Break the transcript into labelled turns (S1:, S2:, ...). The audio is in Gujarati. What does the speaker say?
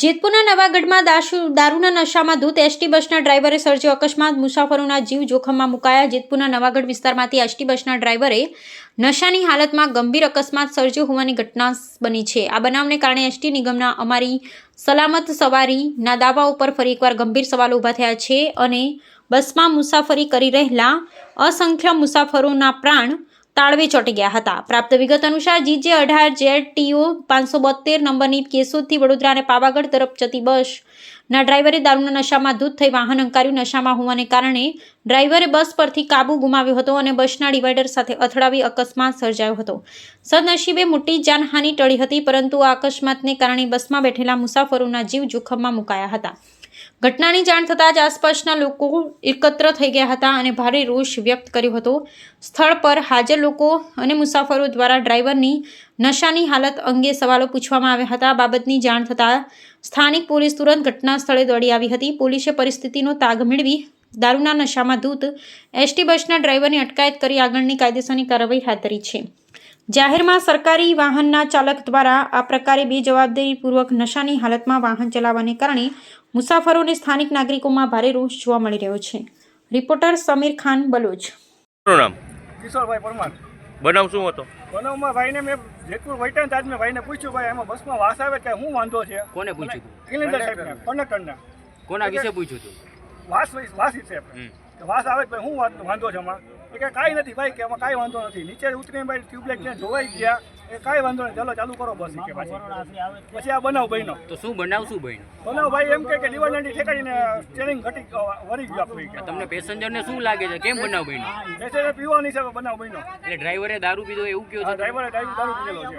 S1: જેતપુરના નવાગઢમાં દારૂના નશામાં ધૂત એસટી બસના ડ્રાઈવરે સર્જ્યો અકસ્માત, મુસાફરોના જીવ જોખમમાં મુકાયા। જેતપુરના નવાગઢ વિસ્તારમાંથી એસટી બસના ડ્રાઈવરે નશાની હાલતમાં ગંભીર અકસ્માત સર્જ્યો હોવાની ઘટના બની છે। આ બનાવને કારણે એસટી નિગમના અમારી સલામત સવારીના દાવા ઉપર ફરી એકવાર ગંભીર સવાલો ઊભા થયા છે અને બસમાં મુસાફરી કરી રહેલા અસંખ્ય મુસાફરોના પ્રાણ તાળવે ચોંટી ગયા હતા। પ્રાપ્ત વિગત અનુસાર GJ18 ZTO 572 નંબરની કેશોદથી વડોદરા અને પાવાગઢ તરફ જતી બસના ડ્રાઈવરે દારૂના નશામાં ધૂત થઈ વાહન હંકાર્યું। નશામાં હોવાને કારણે ડ્રાઈવરે બસ પરથી કાબુ ગુમાવ્યો હતો અને બસના ડિવાઈડર સાથે અથડાવી અકસ્માત સર્જાયો હતો। સદનસીબે મોટી જાનહાનિ ટળી હતી, પરંતુ આ અકસ્માતને કારણે બસમાં બેઠેલા મુસાફરોના જીવ જોખમમાં મુકાયા હતા। ઘટનાની જાણ થતાં જ આસપાસના લોકો એકત્ર થઈ ગયા હતા અને ભારે રોષ વ્યક્ત કર્યો હતો। સ્થળ પર હાજર લોકો અને મુસાફરો દ્વારા ડ્રાઈવરની નશાની હાલત અંગે સવાલો પૂછવામાં આવ્યા હતા। આ બાબતની જાણ થતાં સ્થાનિક પોલીસ તુરંત ઘટના સ્થળે દોડી આવી હતી। પોલીસે પરિસ્થિતિનો તાગ મેળવી દારૂના નશામાં ધૂત એસટી બસના ડ્રાઈવરની અટકાયત કરી આગળની કાયદેસરની કાર્યવાહી હાથ ધરી છે। જાહેરમાં સરકારી વાહનના ચાલક દ્વારા આ પ્રકારે બેજવાબદારીપૂર્વક નશાની હાલતમાં વાહન ચલાવવાને કારણે મુસાફરો અને સ્થાનિક નાગરિકોમાં ભારે રોષ જોવા મળી રહ્યો છે। રિપોર્ટર સમીર ખાન, બલોચ।
S2: નામ
S3: કિશોરભાઈ પરમાર।
S2: બનાવ શું હતો?
S3: બનાવમાં ભાઈને મેં જેતપુર વૈટાન તાજ મેં ભાઈને પૂછ્યું, ભાઈ એમાં બસમાં વાસ આવે કે શું વાંધો છે?
S4: કોને પૂછ્યું હતું?
S3: કિલિન્ડર સાહેબને, કંડક્ટરને।
S4: કોના વિશે પૂછ્યું હતું?
S3: વાસ વિશે કે વાસ આવે ભાઈ શું વાંધો છે એમાં? એ કે કાંઈ નથી ભાઈ, કે એમાં કાંઈ વાંધો નથી। નીચે ઉતરીને ભાઈ ટ્યુબલાઇટ ત્યાં જોવાઈ ગયા, એ કાંઈ વાંધો નહીં, ચાલો ચાલુ કરો બસ કે પછી આ બનાવ બન્યો।
S4: તો શું બનાવ બન્યું?
S3: બનાવ ભાઈ એમ કે ડિવાઇડર ઠેકાડીને સ્ટેરિંગ ઘટી વળી ગયું આપણું કે।
S4: તમને પેસેન્જરને શું લાગે છે, કેમ બનાવ બન્યો?
S3: પેસેન્જર પીવાની છે બનાવ બન્યો।
S4: એટલે ડ્રાઈવરે દારૂ પીધો એવું કયો છે?
S3: ડ્રાઈવરે દારૂ પીધેલો છે।